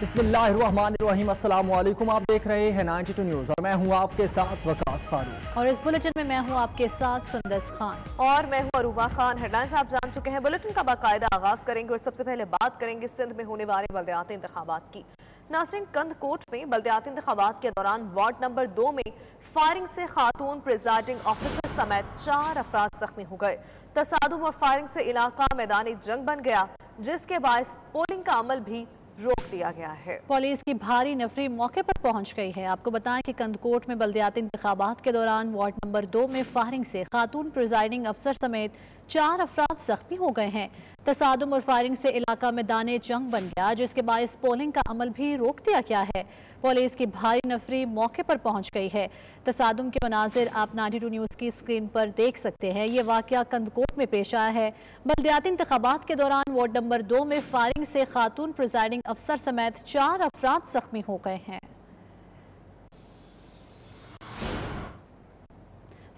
بسم اللہ الرحمن الرحیم، السلام علیکم۔ آپ دیکھ رہے ہیں 92 نیوز اور میں ہوں آپ کے ساتھ وقاص فاروق، اور اس بلیٹن میں میں ہوں آپ کے ساتھ سندس خان اور میں ہوں عروبہ خان۔ ہیڈ لائنز آپ جان چکے ہیں، بلیٹن کا باقاعدہ آغاز کریں گے اور سب سے پہلے بات کریں گے سندھ میں ہونے والے بلدیاتی انتخابات کی۔ ناظرین، کند کوٹ میں بلدیاتی انتخابات کے دوران وارڈ نمبر 2 میں فائرنگ سے خاتون پریزائڈنگ آفیسر سمیت 4 افراد زخمی ہو گئے۔ تصادم اور فائرنگ سے علاقہ میدان جنگ بن گیا، جس کے باعث پولنگ کا عمل بھی روک دیا گیا ہے۔ پولیس کی بھاری نفری موقع پر پہنچ گئی ہے۔ آپ کو بتائیں کہ کندکوٹ میں بلدیاتی انتخابات کے دوران وارڈ نمبر 2 میں فائرنگ سے خاتون پریزائڈنگ افسر سمیت 4 افراد زخمی ہو گئے ہیں۔ تصادم اور فائرنگ سے علاقہ میدان جنگ بن گیا، جس کے باعث پولنگ کا عمل بھی روک دیا گیا ہے۔ پولیس کی بھاری نفری موقع پر پہنچ گئی ہے۔ تصادم کے مناظر آپ 92 نیوز کی اسکرین پر دیکھ سکتے ہیں۔ یہ واقعہ کندکوٹ میں پیش آیا ہے۔ بلدیاتی انتخابات کے دوران وارڈ نمبر 2 میں فائرنگ سے خاتون پریزائڈنگ افسر سمیت 4 افراد زخمی ہو گئے ہیں۔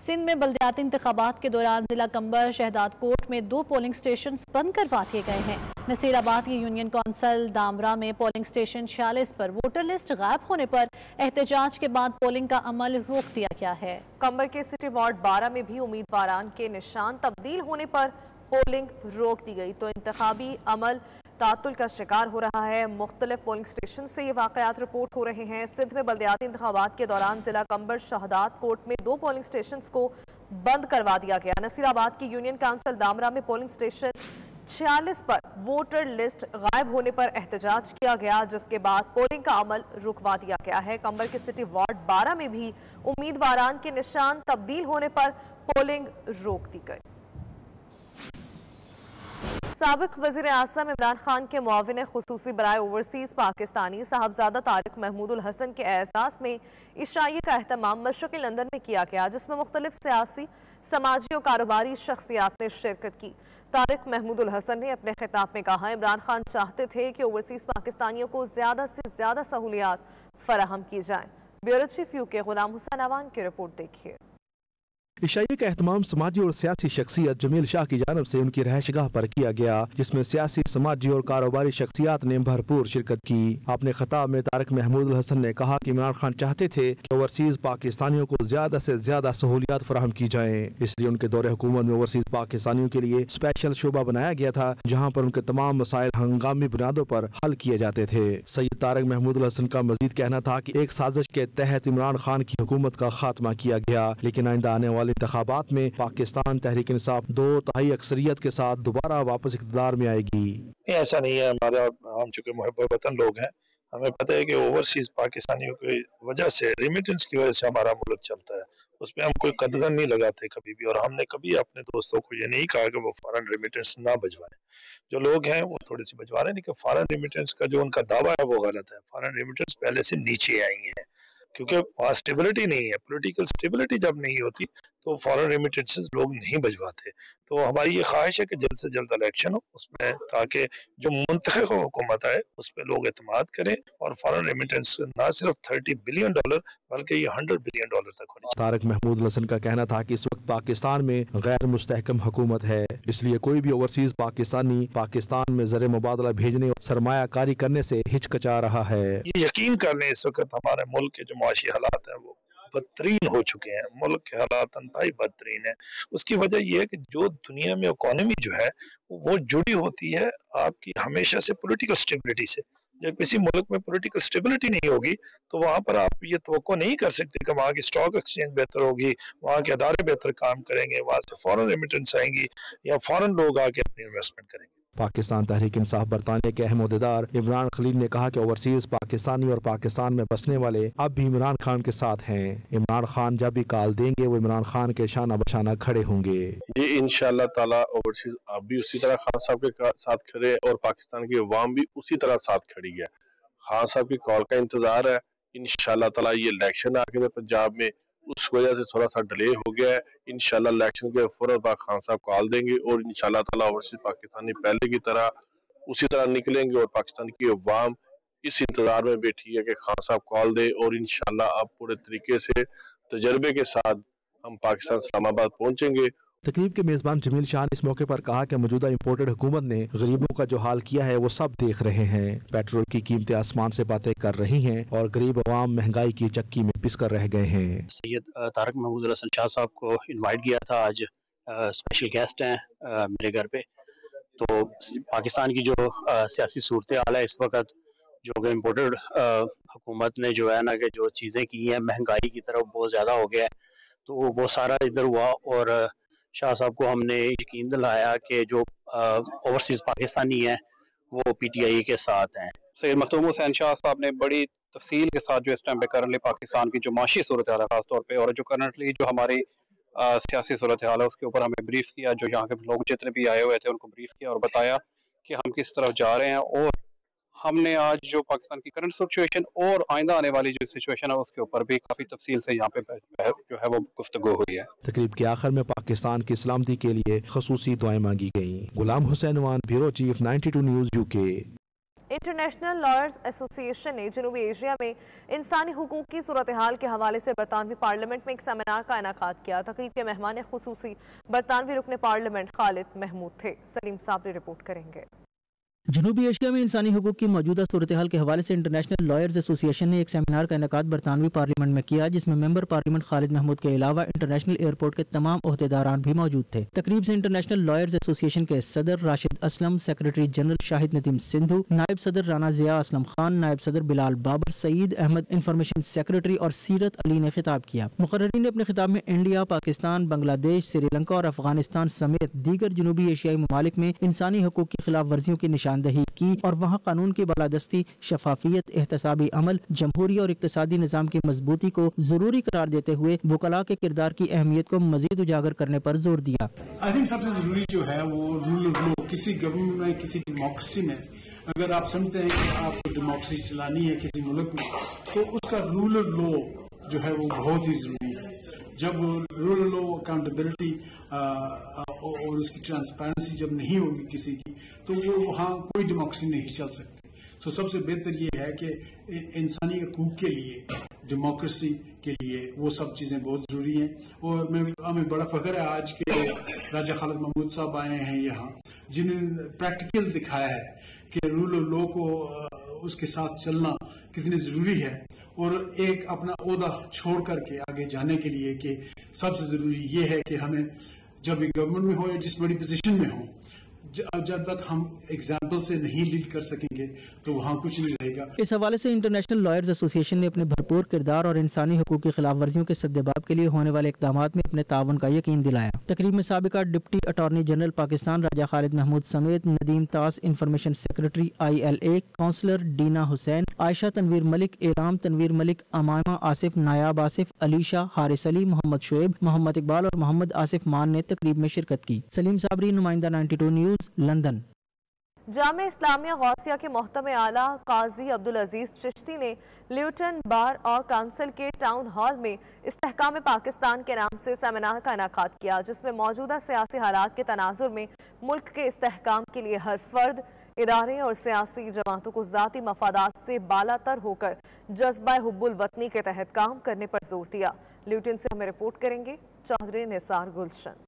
سندھ میں بلدیاتی انتخابات کے دوران ضلع کمبر شہداد کوٹ میں 2 پولنگ سٹیشنز بند کروا دیے گئے ہیں۔ نصیر آباد کی یونین کونسل دامرا میں پولنگ سٹیشن 46 پر ووٹر لسٹ غائب ہونے پر احتجاج کے بعد پولنگ کا عمل روک دیا گیا ہے۔ کمبر کے سٹی وارڈ 12 میں بھی امیدواران کے نشان تبدیل ہونے پر پولنگ روک دی گئی، تو انتخابی عمل تعطل کا شکار ہو رہا ہے۔ مختلف پولنگ سٹیشن سے یہ واقعات رپورٹ ہو رہے ہیں۔ سندھ میں بلدیاتی انتخابات کے دوران ضلع کمبر شہداد کوٹ میں 2 پولنگ سٹیشنز کو بند کروا دیا گیا۔ نصیر آباد کی یونین کونسل دامرا میں پولنگ سٹیشن 46 پر ووٹر لسٹ غائب ہونے پر احتجاج کیا گیا، جس کے بعد پولنگ کا عمل رکوا دیا گیا ہے۔ کمبر کے سٹی وارڈ 12 میں بھی امیدواران کے نشان تبدیل ہونے پر پولنگ روک دی گئی۔ سابق وزیر اعظم عمران خان کے معاون خصوصی برائے اوورسیز پاکستانی صاحبزادہ طارق محمود الحسن کے اعزاز میں عشائیے کا اہتمام مشرقی لندن میں کیا گیا، جس میں مختلف سیاسی، سماجی اور کاروباری شخصیات نے شرکت کی۔ طارق محمود الحسن نے اپنے خطاب میں کہا، عمران خان چاہتے تھے کہ اوورسیز پاکستانیوں کو زیادہ سے زیادہ سہولیات فراہم کی جائیں۔ بیورو چیف یو کے غلام حسین عوان کی رپورٹ دیکھیے۔ عشائیے کا اہتمام سماجی اور سیاسی شخصیت جمیل شاہ کی جانب سے ان کی رہائش گاہ پر کیا گیا، جس میں سیاسی، سماجی اور کاروباری شخصیات نے بھرپور شرکت کی۔ اپنے خطاب میں طارق محمود الحسن نے کہا کہ عمران خان چاہتے تھے کہ اوورسیز پاکستانیوں کو زیادہ سے زیادہ سہولیات فراہم کی جائیں، اس لیے ان کے دور حکومت میں اوورسیز پاکستانیوں کے لیے اسپیشل شعبہ بنایا گیا تھا، جہاں پر ان کے تمام مسائل ہنگامی بنیادوں پر حل کیے جاتے تھے۔ سید طارق محمود الحسن کا مزید کہنا تھا کہ ایک سازش کے تحت عمران خان کی حکومت کا خاتمہ کیا گیا، لیکن آئندہ آنے والے انتخابات میں پاکستان تحریک انصاف 2/3 اکثریت کے ساتھ دوبارہ واپس اقتدار میں آئے گی۔ ایسا نہیں ہے، ہم چونکہ محب وطن لوگ ہیں، ہمیں پتہ ہے کہ اوورسیز پاکستانیوں کی وجہ سے، ریمیٹنس کی وجہ سے ہمارا ملک چلتا ہے، اس میں ہم کوئی قدغن نہیں لگاتے کبھی بھی، اور ہم نے کبھی اپنے دوستوں کو یہ نہیں کہا کہ وہ فارن ریمیٹنس نہ بھجوائیں۔ جو لوگ ہیں وہ تھوڑی سی بھجوا رہے ہیں، لیکن فارن ریمیٹنس کا جو ان کا دعویٰ ہے وہ غلط ہے۔ فارن ریمیٹنس پہلے سے نیچے آئی ہیں، کیونکہ وہاں اسٹیبلٹی نہیں ہے، پولیٹیکل اسٹیبلٹی جب نہیں ہوتی تو فارن ریمیٹنسز لوگ نہیں بھجواتے۔ تو ہماری یہ خواہش ہے کہ جلد سے جلد الیکشن ہو اس میں، تاکہ جو منتخب حکومت آئے اس پہ لوگ اعتماد کریں، اور فارن ریمیٹنس نہ صرف $30 بلین بلکہ یہ $100 بلین تک ہونی چاہیے۔ طارق محمود الحسن کا کہنا تھا کہ اس وقت پاکستان میں غیر مستحکم حکومت ہے، اس لیے کوئی بھی اوورسیز پاکستانی پاکستان میں زر مبادلہ بھیجنے اور سرمایہ کاری کرنے سے ہچکچا رہا ہے۔ یہ یقین کر لیں اس وقت ہمارے ملک کے جو معاشی حالات ہیں وہ بدترین ہو چکے ہیں، ملک کے حالات انتہائی بدترین ہیں۔ اس کی وجہ یہ ہے کہ جو دنیا میں اکانومی جو ہے وہ جڑی ہوتی ہے آپ کی ہمیشہ سے پولیٹیکل سٹیبلٹی سے۔ جب کسی ملک میں پولیٹیکل سٹیبلٹی نہیں ہوگی تو وہاں پر آپ یہ توقع نہیں کر سکتے کہ وہاں کی سٹاک ایکسچینج بہتر ہوگی، وہاں کے ادارے بہتر کام کریں گے، وہاں سے فورن ریمیٹنس آئیں گی یا فورن لوگ آ کے اپنی انویسٹمنٹ کریں گے۔ پاکستان تحریک انصاف برطانیہ کے اہم عہدیدار عمران خلیل نے کہا کہ اوورسیز پاکستانی اور پاکستان میں بسنے والے اب بھی عمران خان کے ساتھ ہیں۔ عمران خان جب بھی کال دیں گے وہ عمران خان کے شانہ بشانہ کھڑے ہوں گے۔ جی انشاءاللہ تعالی اوورسیز اب بھی اسی طرح خان صاحب کے ساتھ کھڑے، اور پاکستان کی عوام بھی اسی طرح ساتھ کھڑی ہے۔ خان صاحب کی کال کا انتظار ہے۔ انشاءاللہ تعالی یہ الیکشن آ کے پنجاب میں اس وجہ سے تھوڑا سا ڈیلے ہو گیا ہے، انشاءاللہ الیکشن کے فوراً بعد خان صاحب کال دیں گے، اور انشاءاللہ تعالی اوورسیز پاکستانی پہلے کی طرح اسی طرح نکلیں گے، اور پاکستان کی عوام اس انتظار میں بیٹھی ہے کہ خان صاحب کال دے، اور انشاءاللہ آپ پورے طریقے سے تجربے کے ساتھ ہم پاکستان اسلام آباد پہنچیں گے، तकरीब के मेजबान जमील शाह ने इस मौके पर कहा कि मौजूदा इम्पोर्टेड हुकूमत ने गरीबों का जो हाल किया है वो सब देख रहे हैं। पेट्रोल की कीमतें आसमान से बातें कर रही हैं और गरीब अवाम महंगाई की चक्की में पिस कर रह गए हैं। सैयद तारक महमूद हसन शाह साहब को इनवाइट किया था, आज स्पेशल गेस्ट हैं मेरे घर पे। तो पाकिस्तान की जो सियासी सूरत हाल है इस वक्त, जो कि इम्पोर्टेड हुकूमत ने जो है ना कि जो चीज़ें की हैं, महंगाई की तरफ बहुत ज़्यादा हो गया है, तो वो सारा इधर हुआ। और शाह साहब को हमने यकीन दिलाया कि जो ओवरसीज़ पाकिस्तानी हैं वो PTI के साथ हैं। सैयद मखदूम हुसैन शाह साहब ने बड़ी तफसील के साथ जो इस टाइम पे करंटली पाकिस्तान की जो माशी सूरत हाल है खास तौर पे, और जो करंटली जो हमारी सियासी सूरत हाल है उसके ऊपर हमें ब्रीफ किया। जो यहाँ के लोग जितने भी आए हुए थे उनको ब्रीफ किया और बताया कि हम किस तरफ जा रहे हैं। और हमने आज जो पाकिस्तान की करंट सिचुएशन और आइंदा आने वाली जो सिचुएशन है उसके ऊपर भी काफ़ी तफसील से यहाँ पे जो है वो गुफ्तगू हुई है। तकरीब के आखिर में पाकिस्तान की सलामती के लिए खसूसी दुआएं मांगी गईं। Ghulam Hussain Wan, bureau chief, 92 news UK। International lawyers association ने जनूबी एशिया में इंसानी हुकूक की सूरत हाल के हवाले से बरतानवी पार्लियामेंट में एक सेमिनार का इनेकाद किया। तकरीब के मेहमान खुसूसी बरतानवी रुकन पार्लियामेंट खालिद महमूद थे। सलीम साबरी रिपोर्ट करेंगे। जनूबी एशिया में इंसानी हुकूक की मौजूदा सूरत हाल के हवाले से इंटरनेशनल लॉयर्स एसोसिएशन ने एक सेमिनार का इनेकाद बरतानवी पार्लियामेंट में किया, जिसमें मेंबर पार्लियामेंट खालिद महमूद के अलावा इंटरनेशनल एयरपोर्ट के तमाम ओहदेदारान भी मौजूद थे। तकरीब से इंटरनेशनल लॉयर्स एसोसिएशन के सदर राशिद असलम, सेक्रेटरी जनरल शाहिद नदीम सिंधु, नायब सदर राना जिया असलम खान, नायब सदर बिलाल बाबर, सईद अहमद इंफॉर्मेशन सेक्रेटरी और सीरत अली ने खिताब किया। मुकर्रिरीन ने अपने खिताब में इंडिया, पाकिस्तान, बांग्लादेश, श्रीलंका और अफगानिस्तान समेत दीगर जनूबी एशियाई ममालिक में इंसानी हुकूक की खिलाफ वर्जियों की निशानदही की और वहाँ कानून की बालादस्ती, शफाफियत, एहतसाबी अमल, जमहूरी और इक्तसादी निज़ाम की मजबूती को जरूरी करार देते हुए वकला के किरदार की अहमियत को मजीद उजागर करने पर जोर दिया। आई थिंक सबसे जरूरी जो है वो रूल ऑफ लॉ। किसी गवर्नमेंट में, किसी डेमोक्रेसी में अगर आप समझते हैं कि आपको डेमोक्रेसी चलानी है किसी मुल्क में, तो उसका रूल ऑफ लॉ जो है वो बहुत ही जरूरी है। जब रूल ऑफ लॉ, अकाउंटेबिलिटी और उसकी ट्रांसपेरेंसी जब नहीं होगी किसी की, तो वो वहाँ कोई डेमोक्रेसी नहीं चल सकती। तो सबसे बेहतर ये है कि इंसानी हकूक के लिए, डेमोक्रेसी के लिए वो सब चीज़ें बहुत ज़रूरी हैं। और हमें बड़ा फख्र है आज के राजा खालिद महमूद साहब आए हैं यहाँ, जिन्होंने प्रैक्टिकल दिखाया है कि रूल ऑफ लॉ को उसके साथ चलना कितनी ज़रूरी है, और एक अपना ओहदा छोड़ करके आगे जाने के लिए कि सबसे ज़रूरी ये है कि हमें जब भी गवर्नमेंट में हो या जिस बड़ी पोजीशन में हो, जब तक हम एग्जाम्पल से नहीं लीड कर सकेंगे तो वहाँ कुछ नहीं रहेगा। इस हवाले से इंटरनेशनल लॉयर्स एसोसिएशन ने अपने भरपूर किरदार और इंसानी हुकूक की खिलाफ वर्जियों के सद्देबाब के लिए होने वाले इकदाम में अपने तावन का यकीन दिलाया। तकरीब में साबिका deputy attorney general Pakistan Raja Khalid Mahmood समेत Nadeem Taas, information secretary ILA, councillor Dina Hussain, Ayesha Tanveer Malik, Eram Tanveer Malik, Amama Asif, Nayab Asif, Alisha, Haris Ali, Mohammad Shoaib, Mohammad Iqbal और मोहम्मद आसिफ मान ने तकरीब में शिरकत की। सलीम साबरी, नुमाइंदा 92 न्यूज़, लंदन। जामे इस्लामिया गौसिया के मोहतम आला काजी अब्दुल अजीज चिश्ती ने ल्यूटन बार और काउंसिल के टाउन हॉल में इस्तेहकाम पाकिस्तान के नाम से सेमिनार का इनेकाद किया, जिसमें मौजूदा सियासी हालात के तनाजुर में मुल्क के इस्तेहकाम के लिए हर फर्द, इदारे और सियासी जमातों को ज़ाती मफादात से बालातर होकर जज्बा हुब्बुल वतनी के तहत काम करने पर जोर दिया। ल्यूटन से हमें रिपोर्ट करेंगे चौधरी निसार गुलशन।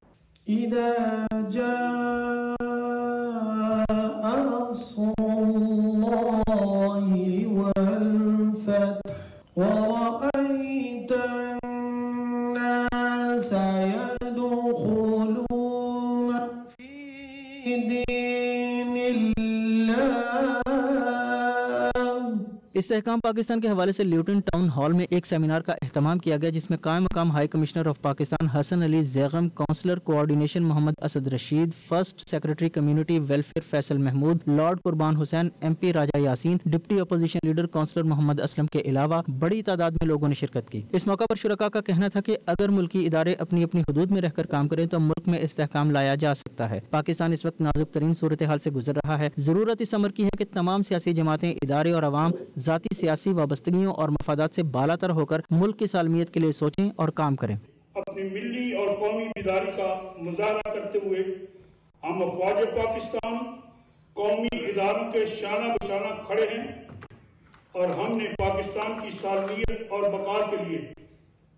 इस्तेहकाम पाकिस्तान के हवाले से ल्यूटन टाउन हॉल में एक सेमिनार का एहतमाम किया गया, जिसमें कायम मकाम high commissioner of Pakistan Hasan Ali Zaigham, councillor coordination Mohammad Asad Rasheed, first secretary community welfare Faisal Mahmood, Lord Qurban Hussain, MP Raja Yasin, deputy opposition leader councillor Mohammad Aslam के अलावा बड़ी तादाद में लोगों ने शिरकत की। इस मौका पर शुरका का कहना था कि अगर मुल्की इदारे अपनी अपनी हदूद में रहकर काम करें तो मुल्क में इस्तेहकाम लाया जा सकता है। पाकिस्तान इस वक्त नाजुक तरीन सूरत हाल से गुजर रहा है। जरूरत इस अमर की है कि तमाम सियासी जमातें, इदारे और अवाम जाती सियासी वाबस्तगियों और मफादात से बालातर होकर मुल्क की सालमियत के लिए सोचें और काम करें। अपनी मिली और कौमी बेदारी का मुजाहरा करते हुए हम अफवाज पाकिस्तान कौमी इदारों के शाना बशाना खड़े हैं और हमने पाकिस्तान की सालमियत और बका के लिए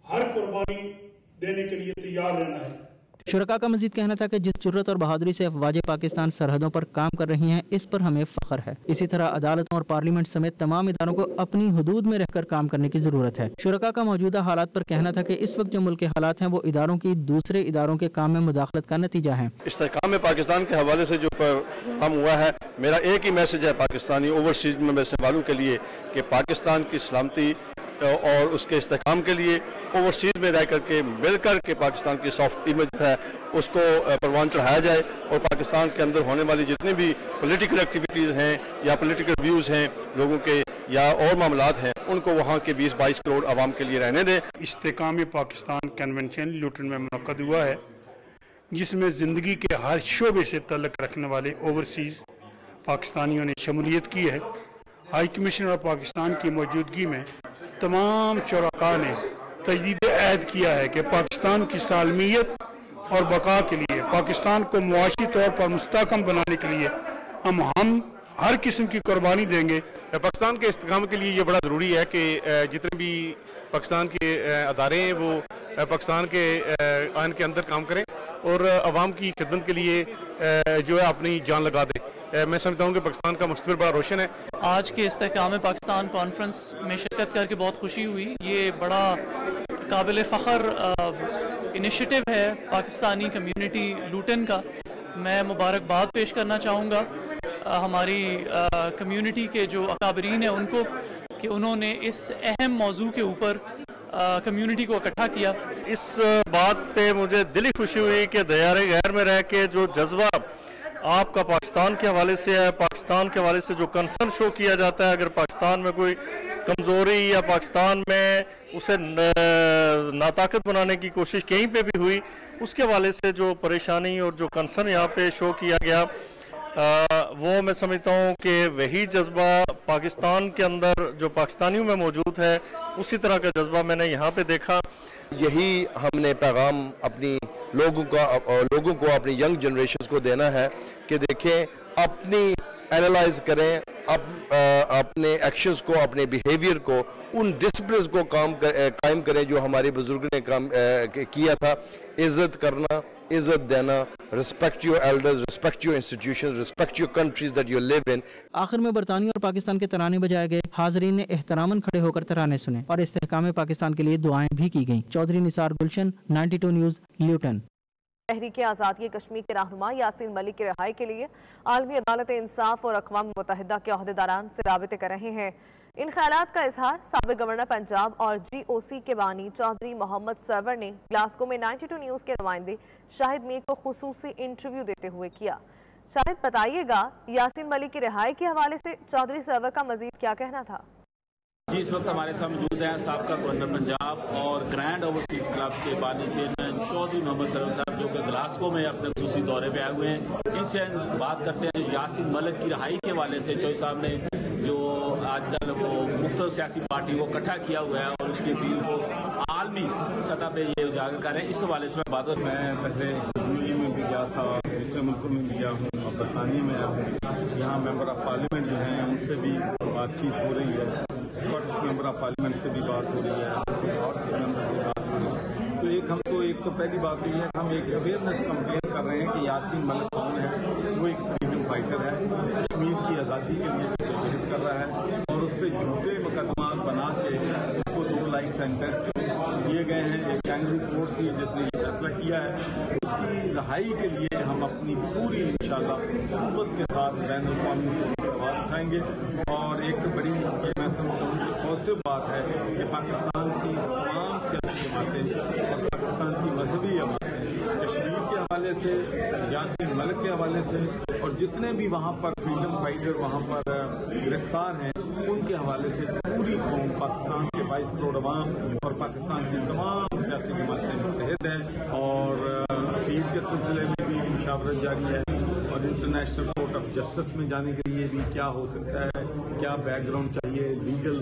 हर कुर्बानी देने के लिए तैयार रहना है। शुरका का मजीद कहना था कि जिस जुर्रत और बहादुरी से अफवाज पाकिस्तान सरहदों पर काम कर रही हैं, इस पर हमें फख्र है। इसी तरह अदालतों और पार्लियामेंट समेत तमाम इदारों को अपनी हदूद में रहकर काम करने की जरूरत है। शुरका का मौजूदा हालात पर कहना था कि इस वक्त जो मुल्क के हालात हैं वो इदारों की दूसरे इदारों के काम में मुदाखलत का नतीजा है। इस्तेहकाम पाकिस्तान के हवाले से जो काम हुआ है, मेरा एक ही मैसेज है पाकिस्तानी ओवरसीज में बसने वालों के लिए कि पाकिस्तान की सलामती और उसके इस्तेहकाम के लिए ओवरसीज में रह करके मिलकर के पाकिस्तान की सॉफ्ट इमेज है उसको परवान चढ़ाया जाए और पाकिस्तान के अंदर होने वाली जितनी भी पॉलिटिकल एक्टिविटीज़ हैं या पॉलिटिकल व्यूज़ हैं लोगों के या और मामलात हैं उनको वहाँ के 20-22 करोड़ आवाम के लिए रहने दें। इस्तेहकाम पाकिस्तान कन्वेंशन लुटन में मुनक्कद हुआ है, जिसमें ज़िंदगी के हर शोबे से तल्लुक़ रखने वाले ओवरसीज़ पाकिस्तानियों ने शमूलियत की है। हाई कमिश्नर और पाकिस्तान की मौजूदगी में तमाम शुरका ने तजदीद अहद किया है कि पाकिस्तान की सालमियत और बका के लिए, पाकिस्तान को मुआशी तौर पर मुस्तहकम बनाने के लिए हम हर किस्म की कुर्बानी देंगे। पाकिस्तान के इस्तेहकाम के लिए ये बड़ा ज़रूरी है कि जितने भी पाकिस्तान के अदारे हैं वो पाकिस्तान के आइन के अंदर काम करें और आवाम की खिदमत के लिए जो है अपनी जान लगा दें। मैं समझता हूँ कि पाकिस्तान का मुस्तकबिल बड़ा रोशन है। आज के इस्तेहकाम पाकिस्तान कॉन्फ्रेंस में शिरकत करके बहुत खुशी हुई। ये बड़ा काबिल फ़ख्र इनिशिएटिव है पाकिस्तानी कम्युनिटी लूटन का। मैं मुबारकबाद पेश करना चाहूँगा हमारी कम्युनिटी के जो अकाबरीन हैं उनको कि उन्होंने इस अहम मौजू के ऊपर कम्युनिटी को इकट्ठा किया। इस बात पे मुझे दिली खुशी हुई कि दयारे गैर में रह के जो जज्बा आपका पाकिस्तान के हवाले से है, पाकिस्तान के हवाले से जो कंसर्न शो किया जाता है, अगर पाकिस्तान में कोई कमज़ोरी या पाकिस्तान में उसे नाताकत बनाने की कोशिश कहीं पे भी हुई, उसके हवाले से जो परेशानी और जो कंसर्न यहाँ पे शो किया गया वो मैं समझता हूँ कि वही जज्बा पाकिस्तान के अंदर जो पाकिस्तानियों में मौजूद है उसी तरह का जज्बा मैंने यहाँ पे देखा। यही हमने पैगाम अपनी लोगों को अपनी यंग जनरेशन को देना है कि देखें, अपनी एनालाइज करें, अपने एक्शंस को, अपने बिहेवियर को, उन डिसिप्लिन को कायम करें जो हमारे बुजुर्ग ने काम किया था। इज़्ज़त करना, इज़्ज़त देना, respect your elders, respect your institutions, respect your country's that you live in. आखिर में बरतानिया और पाकिस्तान के तराने बजाए गए, हाज़रीन ने एहतरामन खड़े होकर तराने सुने और इस्तेहकाम पाकिस्तान के लिए दुआएं भी की गईं। चौधरी निसार गुलशन, 92 न्यूज़, ल्यूटन। तहरीक आज़ादी कश्मीर के रहनुमा यासीन मलिक की रिहाई के लिए आलमी अदालत इंसाफ और अक़वाम मुत्तहिदा के अहदेदारान से राबिते कर रहे हैं। इन ख्यालात का इजहार साबिक़ गवर्नर पंजाब और GOC के बानी चौधरी मोहम्मद सरवर ने ग्लासगो में 92 न्यूज़ के नुमाइंदे शाहिद मीर को खुसूसी इंटरव्यू देते हुए किया। शाहिद, बताइएगा यासीन मलिक की रिहाई के हवाले से चौधरी सरवर का मजीद क्या कहना था? जी, इस वक्त हमारे साथ मौजूद हैं साबका गवर्नर पंजाब और ग्रैंड ओवरसीज क्लब के बानी चेयरमैन चौधरी मोहम्मद सरवर साहब, जो कि ग्लासगो में अपने खुसूसी दौरे पे आए हुए हैं। इनसे बात करते हैं यासीन मलिक की रिहाई के हवाले से। चौधरी साहब ने जो आजकल वो मुख्तलिफ सियासी पार्टी को इकट्ठा किया हुआ है और उसकी अपील को आलमी सतह पे ये उजागर कर रहे हैं, इस हवाले से मैं बात मैं पहले दिल्ली में भी गया था, दूसरे मुल्कों में भी गया हूँ और बरतानिया में आया हूँ। यहाँ मेंबर ऑफ पार्लियामेंट जो हैं उनसे भी बातचीत हो रही है, स्कॉटिश मेंबर ऑफ पार्लियामेंट से भी बात हो रही है और मेंबर से बात हो रही है। तो एक तो पहली बात ये है कि हम एक अवेयरनेस कंपेन कर रहे हैं कि यासीन मलिक कौन है। वो एक फ्रीडम फाइटर है, कश्मीर की आज़ादी के लिए जद्दोजहद कर रहा है और उस पर झूठे मुकदमा बना के उसको 2 लाइफ सेंटेंस दिए गए हैं। एक एंग्री कोर्ट की जिसने ये फैसला किया है, उसकी रिहाई के लिए हम अपनी पूरी इंशाल्लाह कुव्वत के साथ बैन अवी से आवाज़ उठाएंगे। और एक बड़ी मैं समझता हूँ कि पॉजिटिव बात है कि पाकिस्तान की तमाम सियासी जमातें और पाकिस्तान की मजहबी जमातें कश्मीर के हवाले से, यासीन मलिक के हवाले से और जितने भी वहाँ पर फ्रीडम फाइटर वहाँ पर गिरफ्तार हैं उनके हवाले से पूरी कौम, पाकिस्तान के 22 करोड़ अवाम और पाकिस्तान की तमाम सियासी जमातें मुत्तहिद हैं। और अपील के सिलसिले में भी मुशावरत जारी है और इंटरनेशनल कोर्ट ऑफ जस्टिस में जाने के लिए भी क्या हो सकता है, क्या बैकग्राउंड चाहिए, लीगल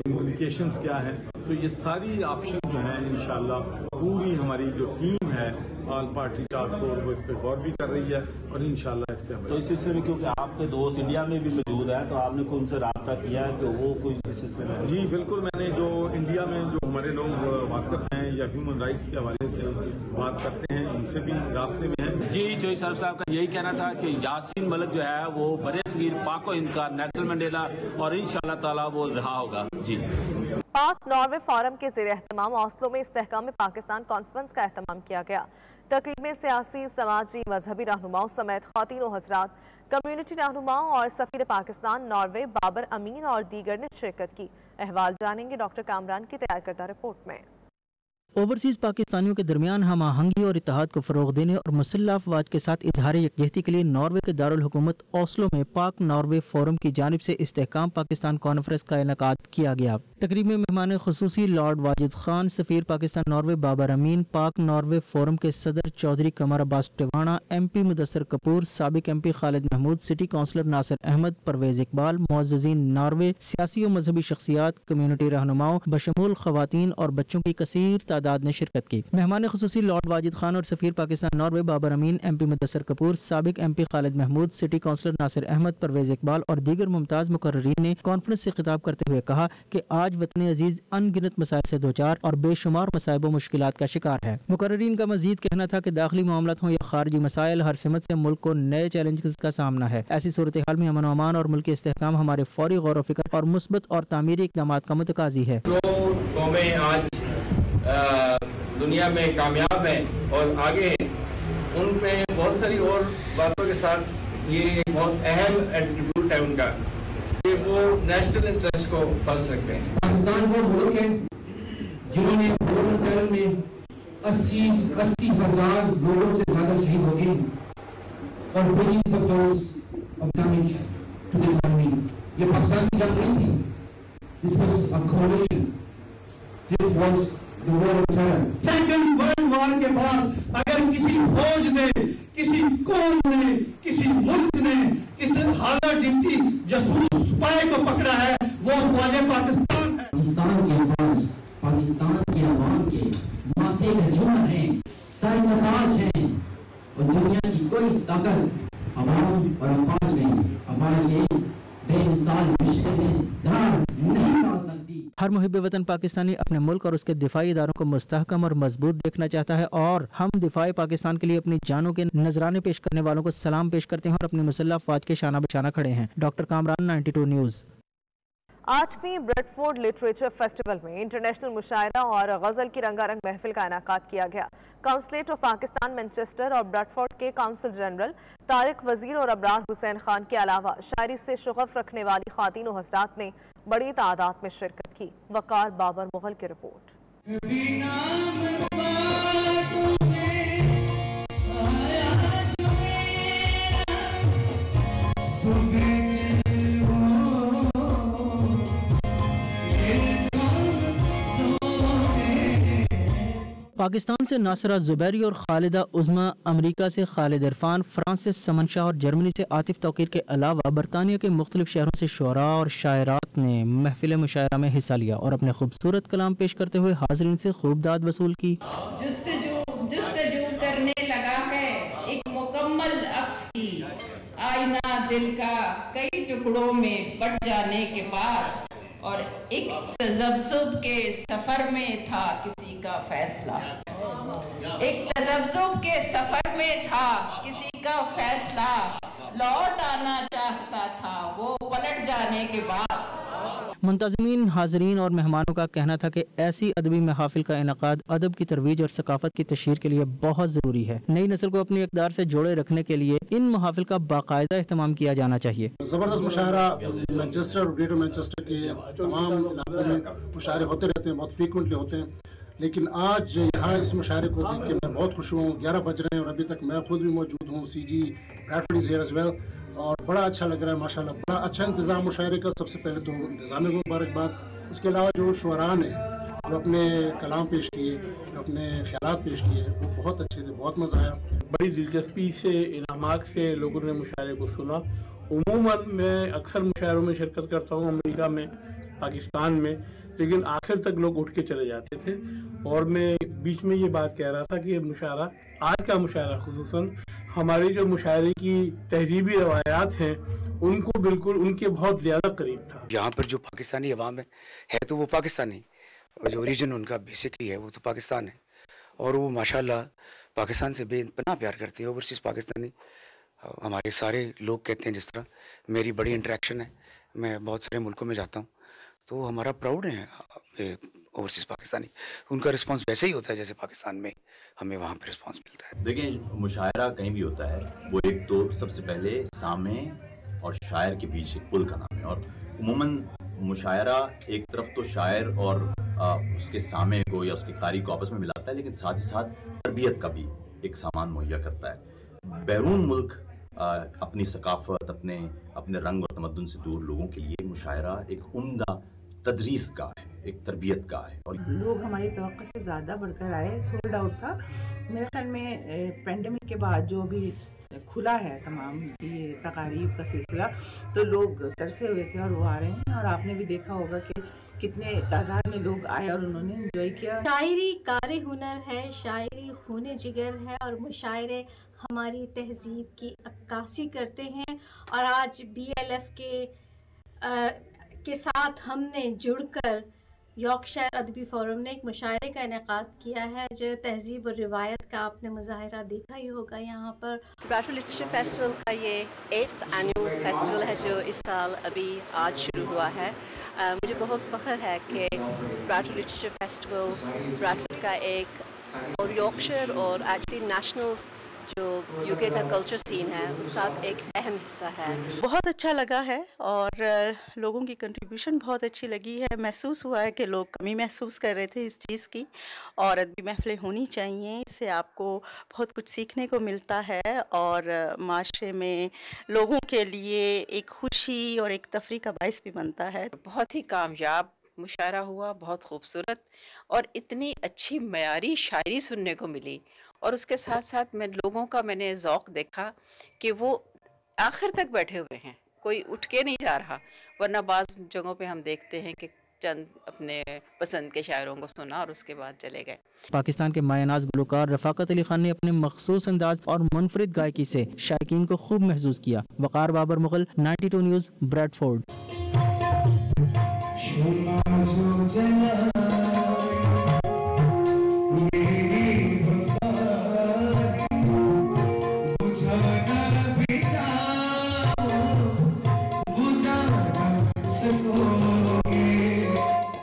इम्प्लिकेशंस क्या है। तो ये सारी ऑप्शन जो हैं इंशाल्लाह पूरी हमारी जो टीम है ऑल पार्टी टास्क फोर्स वो इस पर गौर भी कर रही है और इंशाल्लाह इस पर। तो इस सिलसिले में क्योंकि आपके दोस्त इंडिया में भी मौजूद हैं, तो आपने उनसे रब्ता किया है कि वो कोई इस सिलसिले में? जी बिल्कुल, मैंने जो इंडिया में जो हमारे लोग वाकिफ हैं या ह्यूमन राइट्स के हवाले से बात करते हैं, उनसे भी राब्ते में हैं। जी चौधरी साहब का यही कहना था कि यासीन मलिक जो है वो बरेसगीर पाको इनका नेशनल मंडेला और इंशाअल्लाह ताला वो रहा होगा। जी पाक नॉर्वे फोरम के ज़ेर एहतमाम ऑस्लो में इस्तेहकाम पाकिस्तान कॉन्फ्रेंस का एहतमाम किया गया। तकरीब में सियासी, समाजी, मजहबी रहनुमाओं समेत ख़वातीन व हज़रात, कम्युनिटी रहनुमाओं और सफ़ीर पाकिस्तान नॉर्वे बाबर अमीन और दीगर ने शिरकत की। अहवाल जानेंगे डॉक्टर कामरान की तैयार करदा रिपोर्ट में। ओवरसीज पाकिस्तानियों के दरमियान हम आहंगी और इत्तेहाद को फ़रोग़ देने और मुसल्लह अफ़वाज के साथ इजहार यकजहती के लिए नॉर्वे के दारुल हुकूमत ओस्लो में पाक नॉर्वे फोरम की जानिब से इस्तेहकाम पाकिस्तान कॉन्फ्रेंस का इनेकाद किया गया। तकरीब में मेहमान खुसूसी लॉर्ड वाजिद खान, सफ़ीर पाकिस्तान नॉर्वे बाबर अमीन, पाक नॉर्वे फोरम के सदर चौधरी कमर अब्बास टिवाणा, MP मुदस्सर कपूर, साबिक MP Khalid Mahmood, city councillor Nasir Ahmad, Parvez Iqbal, मुअज़्ज़िज़ीन नॉर्वे, सियासी और मजहबी शख्सियात, कम्युनिटी रहनुमाओं बशमूल ख़वातीन और बच्चों की कसीर तादाद ने शिरकत की। मेहमान खुसूसी लॉर्ड वाजिद खान और सफ़ीर पाकिस्तान नॉर्वे बाबर अमीन, MP मुदस्सर कपूर, साबिक MP Khalid Mahmood, city councillor Nasir Ahmad, Parvez Iqbal और दीगर मुमताज़ मुकर्ररीन ने कॉन्फ्रेंस से खिताब करते हुए कहा कि आज वतन अजीज अनगिनत मसाइल से दो चार और बेशुमार मसाइब व मुश्किलात का शिकार है। मुकर्ररीन का मजीद कहना था कि दाखिली मामलात हों या खारजी मसाइल, हर सिमत से मुल्क को नए चैलेंजेस का सामना है। ऐसी सूरत हाल में अमन व अमान और मुल्की इस्तेहकाम हमारे फौरी गौर व फिक्र और मुस्बत और तामीरी इक़दामात का मुतकाज़ी है। कौमें आज दुनिया में कामयाब हैं और आगे हैं, उनमें बहुत सारी और बातों के साथ ये एक बहुत अहम एट्रीब्यूट है उनका कि वो नेशनल इंटरेस्ट को फंस सकते हैं। पाकिस्तान वो मुल्क है जिन्होंने वॉर एंड टेरर में 80,000 लोगों से ज्यादा शहीद हो गए और billions of dollars of damage to the economy. ये पाकिस्तान की जंग नहीं थी, this was a coalition, this was the war of terror. Second world war के बाद अगर किसी फौज ने, किसी कौम ने, किसी मुल्क ने इस हादा ड्यूटी जासूस स्पाई को पकड़ा है, वो फौज पाकिस्तान है। पाकिस्तान के फौज पाकिस्तान के अवाम के माथे का झुमर है, सर का ताज है और दुनिया की कोई ताकत अवाम और अफवाज में अफवाज के इस बेमिसाल मुश्किल में दरार नहीं डाल सकती। हर मुहिब वतन पाकिस्तानी अपने मुल्क और उसके दिफाई इदारों को मुस्तहकम और मजबूत देखना चाहता है और हम दिफाई पाकिस्तान के लिए अपनी जानों के नजराने पेश करने वालों को सलाम पेश करते हैं और अपनी मुसल्लह अफवाज के शाना बशाना खड़े हैं। Doctor Kamran, 92 news. 8वीं ब्रेडफोर्ड लिटरेचर फेस्टिवल में इंटरनेशनल मुशायरा और गज़ल की रंगारंग महफिल का इनेकाद किया गया। काउंसलेट ऑफ पाकिस्तान मैनचेस्टर और ब्रेडफोर्ड के काउंसिल जनरल तारिक वजीर और अबरार हुसैन खान के अलावा शायरी से शुगफ रखने वाली ख़वातीन और हज़रात ने बड़ी तादाद में शिरकत की। वकार बाबर मुगल की रिपोर्ट। पाकिस्तान से नासरा जुबैरी और खालिदा उज़्मा, अमेरिका से खालिद इरफान, फ्रांस से समन शाह और जर्मनी से आतिफ तौकीर के अलावा बरतानिया के मुख्तलिफ शहरों से शुअरा और शायरात ने महफिल मुशायरा में हिस्सा लिया और अपने खूबसूरत कलाम पेश करते हुए हाज़रीन से खूब दाद वसूल की। जुस्तजू करने लगा है एक मुकम्मल अक्स की, आईना दिल का कई टुकड़ों में बट जाने के बाद, और एक तज़ब्ज़ुब के सफर में था किसी का फैसला, एक तज़ब्ज़ुब के सफर में था किसी का फैसला, लौट आना चाहता था वो पलट जाने के बाद। मुंतज़मीन, हाज़रीन और मेहमानों का कहना था कि ऐसी अदबी महफिल का इनेकाद अदब की तरवीज और सकाफत की तशहीर के लिए बहुत ज़रूरी है। नई नस्ल को अपनी इक़दार से जोड़े रखने के लिए इन महफिल का बाकायदा एहतमाम किया जाना चाहिए। ज़बरदस्त मुशायरा मैनचेस्टर और ग्रेटर मैनचेस्टर के तमाम इलाकों में मुशायरे होते रहते हैं, बहुत फ्रीक्वेंटली होते हैं, लेकिन आज यहाँ इस मुशायरे को देख के मैं बहुत खुश हूँ। 11 बज रहे हैं और अभी तक मैं खुद भी मौजूद हूँ। CG Bradford is here as well और बड़ा अच्छा लग रहा है माशाल्लाह। बड़ा अच्छा इंतज़ाम मुशायरे का, सबसे पहले तो इंतज़ाम को मुबारकबाद। इसके अलावा जो शुअरा ने जो अपने कलाम पेश किए, जो अपने ख्यालात पेश किए, वो बहुत अच्छे थे, बहुत मज़ा आया। बड़ी दिलचस्पी से, इनामात से लोगों ने मुशायरे को सुना। उमूमन मैं अक्सर मुशायरों में शिरकत करता हूँ, अमेरिका में, पाकिस्तान में, लेकिन आखिर तक लोग उठ के चले जाते थे। और मैं बीच में ये बात कह रहा था कि मुशायरा, आज का मुशायरा खुसूसन हमारी जो मुशायरे की तहजीबी रवायात हैं उनको बिल्कुल उनके बहुत ज़्यादा करीब था। यहाँ पर जो पाकिस्तानी अवाम है तो वो पाकिस्तानी, जो रीजन उनका बेसिकली है वो तो पाकिस्तान है, और वो माशाल्लाह पाकिस्तान से बेपनाह प्यार करते हैं। ओवरसीज़ पाकिस्तानी हमारे सारे लोग कहते हैं, जिस तरह मेरी बड़ी इंटरेक्शन है, मैं बहुत सारे मुल्कों में जाता हूँ, तो हमारा प्राउड है ओवरसीज़ पाकिस्तानी। उनका रिस्पांस वैसे ही होता है जैसे पाकिस्तान में हमें वहाँ पे रिस्पांस मिलता है। देखिए, मुशायरा कहीं भी होता है, वो एक तो सबसे पहले सामे और शायर के बीच एक पुल का नाम है, और उमूमन मुशायरा एक तरफ तो शायर और उसके सामे को या उसके कारी को आपस में मिलाता है, लेकिन साथ ही साथ तरबियत का भी एक सामान मुहैया करता है। बैरून मुल्क अपनी सकाफत, अपने रंग और तमद्दुन से दूर लोगों के लिए मुशायरा एक उम्दा तदरीस का है, एक तरबियत का है। और लोग हमारी तवक्को से ज़्यादा बढ़कर आए, सोल्ड आउट था। मेरे ख्याल में पेंडेमिक के बाद जो भी खुला है तमाम ये तकारीब का सिलसिला, तो लोग तरसे हुए थे और वो आ रहे हैं, और आपने भी देखा होगा कि कितने तादाद में लोग आए और उन्होंने एंजॉय किया। शायरी कार हुनर है, शायरी खून जिगर है, और मुशायरे हमारी तहजीब की अक्कासी करते हैं। और आज BLF के साथ हमने जुड़कर यॉर्कशायर अदबी फोरम ने एक मुशायरे का इनेकाद किया है, जो तहजीब और रिवायत का आपने मुजाहिरा देखा ही होगा यहाँ पर। ब्रैडफोर्ड लिटरेचर फेस्टिवल का ये 8th एनुअल फेस्टिवल है जो इस साल अभी आज शुरू हुआ है। मुझे बहुत फ़ख्र है कि ब्रैडफोर्ड लिटरेचर फेस्टिवल ब्रैडफोर्ड का एक और यॉर्कशायर और एक्चुअली नेशनल जो UK का कल्चर सीन है उस साथ एक अहम हिस्सा है। बहुत अच्छा लगा है और लोगों की कंट्रीब्यूशन बहुत अच्छी लगी है। महसूस हुआ है कि लोग कमी महसूस कर रहे थे इस चीज़ की, और अदबी महफ़िलें होनी चाहिए। इससे आपको बहुत कुछ सीखने को मिलता है और माशरे में लोगों के लिए एक खुशी और एक तफरीह का बाइस भी बनता है। बहुत ही कामयाब मुशायरा हुआ, बहुत खूबसूरत, और इतनी अच्छी मयारी शायरी सुनने को मिली। और उसके साथ साथ मैंने ज़ौक़ देखा कि वो आखिर तक बैठे हुए हैं, कोई उठ के नहीं जा रहा, वरना बाज़ जगहों पे हम देखते हैं कि चंद अपने पसंद के शायरों को सुना और उसके बाद चले गए। पाकिस्तान के मायनाज गुलकार रफ़ाकत अली खान ने अपने मखसूस अंदाज और मुनफरिद गायकी से शायकीन को खूब महसूस किया। वक़ार बाबर मुग़ल, 92 न्यूज़, ब्रैडफोर्ड।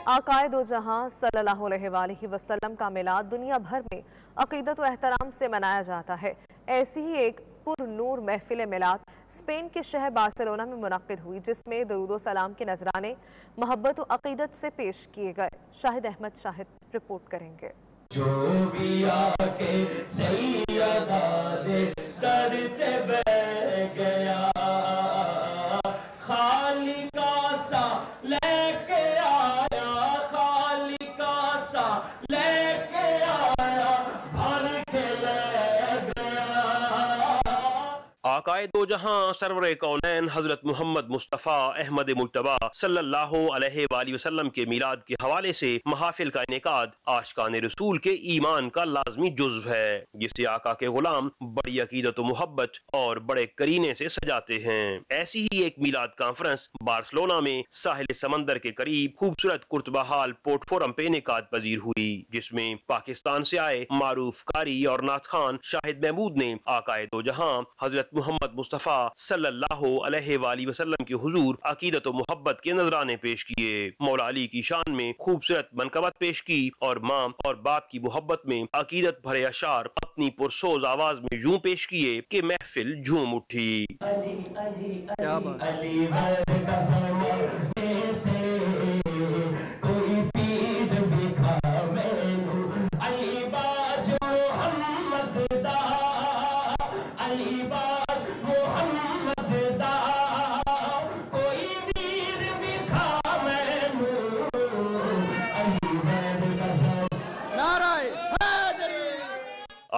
आकाए दो जहां सल्लल्लाहु अलैहि वसल्लम का मिलाद दुनिया भर में अक़ीदत व एहतराम से मनाया जाता है। ऐसी ही एक पुरनूर महफिल मिलाद स्पेन के शहर बार्सिलोना में मुनक़्क़िद हुई, जिसमें दरूद व सलाम के नजराने मोहब्बत व अक़ीदत से पेश किए गए। शाहिद अहमद शाहिद रिपोर्ट करेंगे। जो भी आके सैयदा दे दर ते बैठ गया, खाली का सा लेके आया, खाली का सा लेके आया, भर के ले गया। आकाए दो जहां सरवरे कौनैन हजरत मोहम्मद मुस्तफ़ा अहमद मुज्तबा सल्लल्लाहु अलैहि वसल्लम के मिलाद के हवाले से महाफिल का इनेकाद आशिकाने रसूल के ईमान का लाजमी जुज़्व है, जिसे आका के गुलाम बड़ी अकीदत व मोहब्बत और बड़े करीने से सजाते हैं। ऐसी ही एक मिलाद कॉन्फ्रेंस बार्सिलोना में साहिल समंदर के करीब खूबसूरत कुर्तबा हाल पोर्ट फोरम पे इनेकाद पजीर हुई, जिसमें पाकिस्तान से आए मारूफ कारी और नात खान शाहिद महमूद ने आकाए दो जहां हजरत मोहम्मद मुस्तफ़ा सल्लल्लाहु अलैहि वसल्लम के हुजूर अकीदत व मोहब्बत के नजराने पेश किए। मौला अली की शान में खूबसूरत मनकबत पेश की और माँ और बाप की मोहब्बत में अकीदत भरे अशार अपनी पुरसोज आवाज में यूं पेश किए कि महफिल झूम उठी।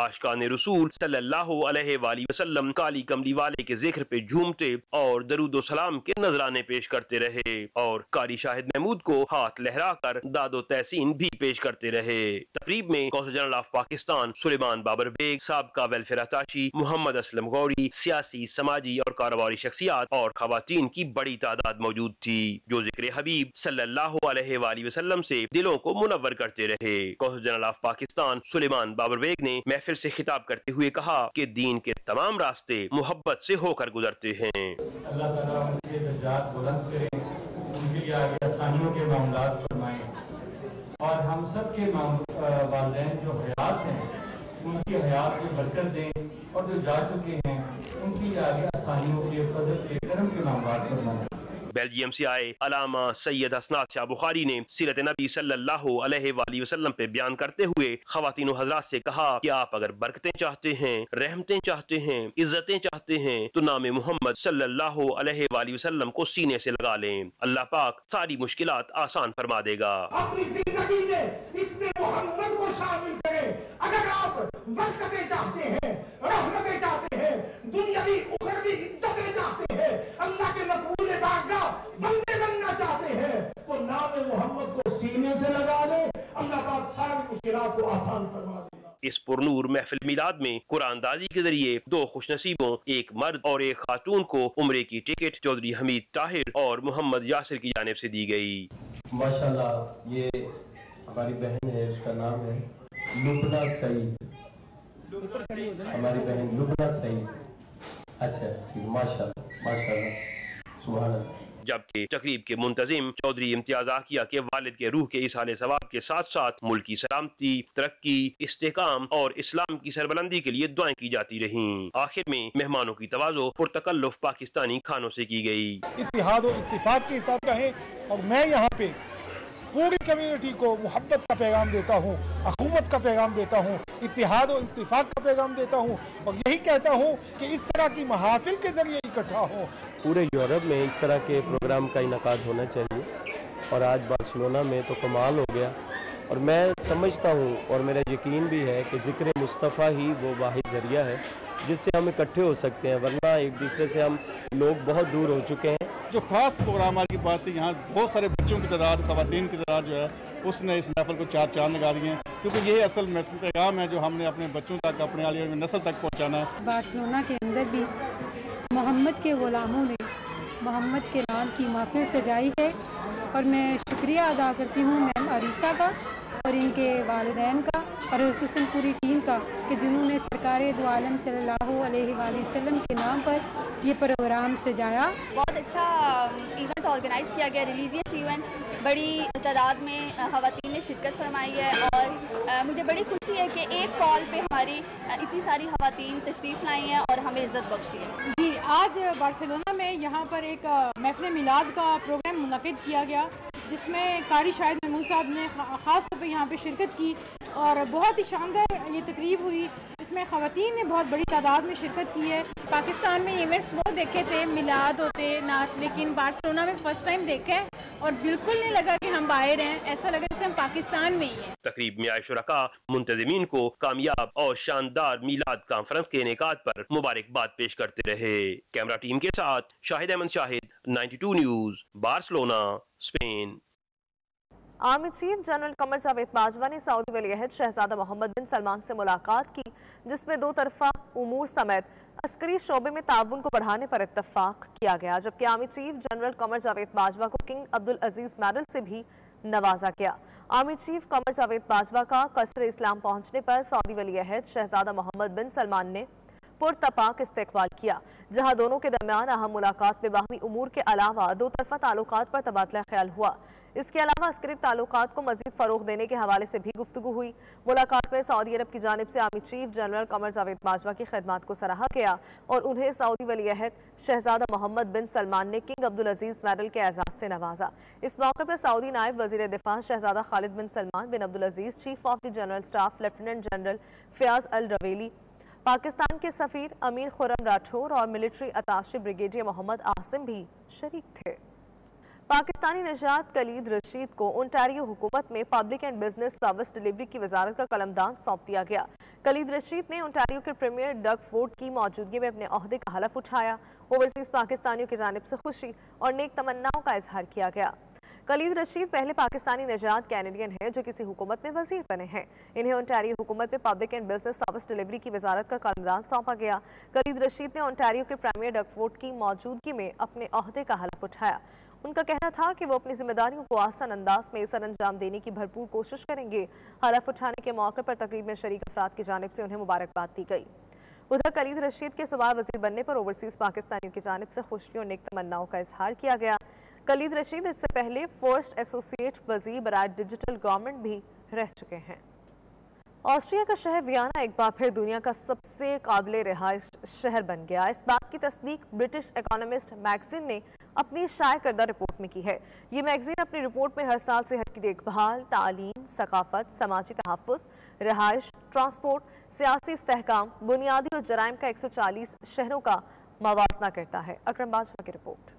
आशकान रसूल सल्लल्लाहु अलैहि वसल्लम काली कमली वाले के जिक्र पे झूमते और दरूद सलाम के नजराने पेश करते रहे और कारी शाहिद महमूद को हाथ लहराकर दादो तहसीन भी पेश करते रहे। तकरीब में consul general of Pakistan Sulaiman Babar Baig, साबका वेलफेयर अताशी मोहम्मद असलम गौरी, सियासी, समाजी और कारोबारी शख्सियात और खवातीन की बड़ी तादाद मौजूद थी, जो जिक्र हबीब सल्लल्लाहु अलैहि वसल्लम से दिलों को मुनव्वर करते रहे। Consul general of Pakistan Sulaiman Babar Baig ने महफिल से खिताब करते हुए कहा कि दीन के तमाम रास्ते मोहब्बत से होकर गुजरते हैं। अल्लाह ताला उनके दर्जात बुलंद करे, उनके लिए आगे आसानियों के मामलात फरमाएं और हम सब के वालिदैन जो हयात हैं उनकी हयात में बरकत दें और जो जा चुके हैं उनके लिए आगे आसानियों के फजल के करम के मामलात फरमाएं। बेल्जियम से आए अलामा सैयद हसनात शाह बुखारी ने सीरत नबी सल्लल्लाहु अलैहि वसल्लम पे बयान करते हुए खवातीन हजरात से कहा कि आप अगर बरकतें चाहते हैं, रहमतें चाहते हैं, इज्जतें चाहते हैं तो नाम मोहम्मद सल्लल्लाहु अलैहि वसल्लम को सीने से लगा लें। अल्लाह पाक सारी मुश्किलात आसान फरमा देगा। अपनी जिंदगी में इसमें मोहम्मद को शामिल करें। अगर आप बरकतें चाहते हैं, रहमतें चाहते हैं, दुनियावी उखरवी इज्जतें चाहते हैं, अल्लाह के मकबूल बारगाह बंदे बनना चाहते हैं तो नाम मोहम्मद को सीने से लगा लें। अल्लाह पाक सारी मुश्किलात को आसान फरमा देगा। इस पुरनूर महफिल मिलाद में कुरानदाजी के जरिए दो खुशनसीबों, एक मर्द और एक खातून को उम्रे की टिकट चौधरी हमीद ताहिर और मोहम्मद यासिर की जानिब से दी गई। माशाल्लाह ये हमारी बहन है, उसका नाम है लुबना सईद, हमारी बहन लुबना सईद। अच्छा ठीक, माशाल्लाह माशाल्लाह सुभान अल्लाह। जबकि तकरीब के मुंतजिम चौधरी इम्तियाज आकिया के वालिद के रूह के इसाले सवाब के साथ साथ मुल्क की सलामती, तरक्की, इस्तेकाम और इस्लाम की सरबलंदी के लिए दुआएं की जाती रहीं। आखिर में मेहमानों की तवाज़ो पुरतकल्लुफ पाकिस्तानी खानों से की गई। इत्तिहाद और इत्तिफाक के हिसाब का है और मैं यहाँ पे पूरी कम्युनिटी को मोहब्बत का पैगाम देता हूँ, अखुवत का पैगाम देता हूँ, इत्तिहाद और इत्तिफाक का पैगाम देता हूँ और यही कहता हूँ कि इस तरह की महाफिल के जरिए इकट्ठा हो। पूरे यूरोप में इस तरह के प्रोग्राम का इनकाद होना चाहिए और आज बार्सिलोना में तो कमाल हो गया और मैं समझता हूँ और मेरा यकीन भी है कि ज़िक्र मुस्तफ़ा ही वो वाहिद ज़रिया है जिससे हम इकट्ठे हो सकते हैं, वरना एक दूसरे से हम लोग बहुत दूर हो चुके हैं। जो ख़ास प्रोग्राम की बात है, यहाँ बहुत सारे बच्चों की तादाद, ख़वातीन की तादाद जो है उसने इस महफिल को चार चांद लगा दिए हैं, क्योंकि ये असल पैगाम है जो हमने अपने बच्चों तक, अपने आने वाली नस्ल तक पहुँचाना है। बार्सिलोना के अंदर भी मोहम्मद के ग़ुलामों ने मोहम्मद के नाम की महफिल सजाई है और मैं शुक्रिया अदा करती हूँ मैम अरीसा का और इनके वालिदैन का और खुसूसन पूरी टीम का कि जिन्होंने सरकार दो आलम सल्लल्लाहु अलैहि वसल्लम के नाम पर ये प्रोग्राम सजाया। बहुत अच्छा इवेंट ऑर्गेनाइज़ किया गया, रिलीजियस इवेंट, बड़ी तादाद में ख़वातीन ने शिरकत फरमाई है और मुझे बड़ी खुशी है कि एक कॉल पे हमारी इतनी सारी ख़वातीन तशरीफ़ लाई हैं और हमें इज़्ज़त बख्शी है। जी, आज बार्सिलोना में यहाँ पर एक महफिल मिलाद का प्रोग्राम मुनक़िद किया गया जिसमें कारी शाहिद महमूद साहब ने ख़ास तौर पे यहाँ पे शिरकत की और बहुत ही शानदार ये तकरीब हुई। इसमें ख़वातीन ने बहुत बड़ी तादाद में शिरकत की है। पाकिस्तान में इवेंट्स बहुत देखे थे, मिलाद होते नात, लेकिन बार्सिलोना में फ़र्स्ट टाइम देखे और बिल्कुल नहीं लगा कि हम बाहर हैं, ऐसा लगा जैसे हम पाकिस्तान में ही हैं। तकरीब में आए शुरका मुंतज़िमीन को कामयाब और शानदार मिलाद कॉन्फ्रेंस के इनेकाद पर मुबारकबाद पेश करते रहे। कैमरा टीम के साथ Shahid Ahmad Shahid, 92 news, Barcelona, Spain. Army chief general Qamar Javed Bajwa ने सऊदी वली अहद शहजादा मोहम्मद बिन सलमान से मुलाकात की, जिसमें दो तरफा उमूर समेत अस्करी शोबे में ताउन को बढ़ाने पर इत्तफाक किया गया। जबकि army chief general Qamar Javed Bajwa को किंग अब्दुल अजीज मेडल से भी नवाजा गया। आर्मी चीफ कमर जावेद बाजवा का कसर इस्लाम पहुंचने पर सऊदी वली अहद शहजादा मोहम्मद बिन सलमान ने पुरतपाक इस्तकबाल किया, जहां दोनों के दरमियान अहम मुलाकात में बाहमी उमूर के अलावा दो तरफा ताल्लुकात पर तबादला ख्याल हुआ। इसके अलावा अस्करी ताल्लुकात को मजीद फरोग देने के हवाले से भी गुफ्तगू हुई। मुलाकात में सऊदी अरब की जानिब से army chief general Qamar Javed Bajwa की खिदमात को सराहा गया और उन्हें सऊदी वली अहद शहजादा मोहम्मद बिन सलमान ने किंग अब्दुल अजीज मेडल के एजाज से नवाजा। इस मौके पर सऊदी नायब वजीर दिफा शहजादा Khalid bin Salman bin Abdul Aziz, chief of the general staff lieutenant general Fayyaz al Ruwaili, Pakistan के सफीर अमीर खुर्रम राठौर और military attache brigadier Mohammad Asim भी शरीक थे। पाकिस्तानी नजात कलीद रशीद को ओंटारियो हुकूमत में public and business service delivery की वजारत का कलमदान सौंप दिया गया। कलीद रशीद ने ओंटारियो के प्रीमियर डग फोर्ड की मौजूदगी में अपने ओहदे का हलफ उठाया। ओवरसीज पाकिस्तानियों की जानिब से खुशी और नेक तमन्नाओं का इजहार किया गया। कलीद रशीद पहले पाकिस्तानी नजात कैनेडियन हैं जो किसी हुकूमत में वजीर बने हैं। इन्हें ओंटारियो हुकूमत में public and business service delivery की वजारत का कलमदान सौंपा गया। कलीद रशीद ने ओंटारियो के प्रीमियर डग फोर्ड की मौजूदगी में अपने ओहदे का हलफ उठाया। उनका कहना था कि वो अपनी जिम्मेदारियों को आसान अंदाज में सर अंजाम देने की भरपूर कोशिश करेंगे। हलफ उठाने के मौके पर तकरीब में शरीक अफराद की जानिब से उन्हें मुबारकबाद दी गई। उधर कलीद रशीद के सूबा वजीर बनने पर ओवरसीज पाकिस्तानियों की जानिब से खुशी और नेक तमन्नाओं का इजहार किया गया। कलीद रशीद इससे पहले फर्स्ट एसोसिएट वजीर बराए डिजिटल गवर्नमेंट भी रह चुके हैं। ऑस्ट्रिया का शहर वियना एक बार फिर दुनिया का सबसे काबिल रिहाइश शहर बन गया। इस बात की तस्दीक ब्रिटिश इकोनॉमिस्ट मैगजीन ने अपनी शाया करदा रिपोर्ट में की है। ये मैगजीन अपनी रिपोर्ट में हर साल सेहत की देखभाल, तालीम, सकाफत, समाजी तहफ़्फ़ुज़, रिहाइश, ट्रांसपोर्ट, सियासी इस्तेहकाम, बुनियादी और जराइम का 140 शहरों का मवाजना करता है। अकरम बाजवा की रिपोर्ट।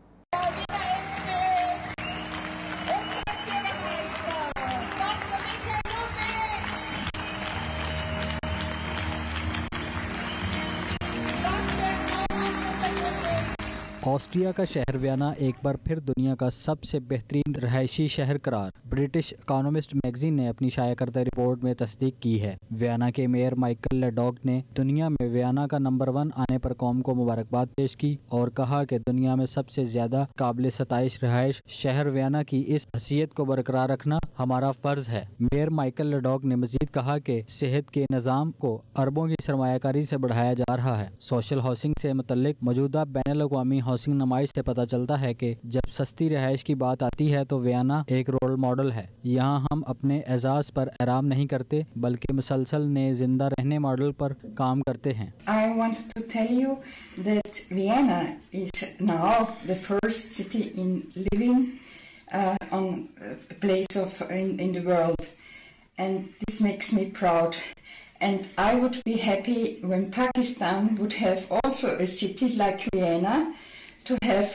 ऑस्ट्रिया का शहर वियना एक बार फिर दुनिया का सबसे बेहतरीन रहायशी शहर करार ब्रिटिश इकोनॉमिस्ट मैगजीन ने अपनी शाया करदा रिपोर्ट में तस्दीक की है। वियना के मेयर माइकल लेडॉग ने दुनिया में वियना का नंबर 1 आने पर कौम को मुबारकबाद पेश की और कहा कि दुनिया में सबसे ज्यादा काबिल सताइश रहायश शहर वियना की इस हैसियत को बरकरार रखना हमारा फर्ज है। मेयर माइकल लेडॉग ने मजीद कहा कि सेहत के निज़ाम को अरबों की सरमायाकारी से बढ़ाया जा रहा है। सोशल हाउसिंग से मुतल्लिक मौजूदा बैनुल-अक़वामी हाउसिंग नुमाइश से पता चलता है कि जब सस्ती रिहाइश की बात आती है तो वियना एक रोल मॉडल है। यहाँ हम अपने एजाज पर आराम नहीं करते बल्कि मुसलसल ने जिंदा रहने मॉडल पर काम करते हैं। I want to tell you that Vienna is now the first city in living on a place of in the world, and this makes me proud. And I would be happy when Pakistan would have also a city like Vienna to have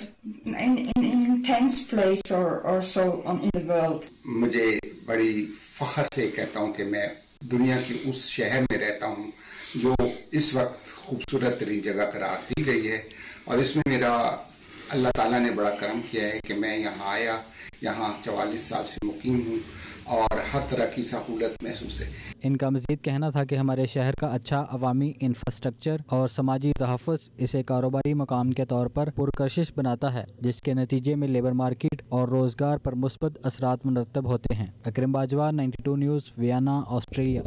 in 10th place or so in the world. मुझे बड़ी फख्र से कहता हूँ कि मैं दुनिया के उस शहर में रहता हूँ जो इस वक्त खूबसूरत तरीन जगह करार दी गई है और इसमें मेरा अल्लाह ताला ने बड़ा करम किया है कि मैं यहाँ आया, यहाँ 44 साल से मुकीम हूँ और हर तरह की सहूलत महसूस है। इनका मजीद कहना था कि हमारे शहर का अच्छा अवामी इंफ्रास्ट्रक्चर और समाजी तहफ़्फ़ुज़ इसे कारोबारी मकाम के तौर पर पुरकशिश बनाता है, जिसके नतीजे में लेबर मार्केट और रोज़गार पर मुस्बत असरात मुरतब होते हैं। अकरम बाजवा, 92 न्यूज़, वियना, ऑस्ट्रिया।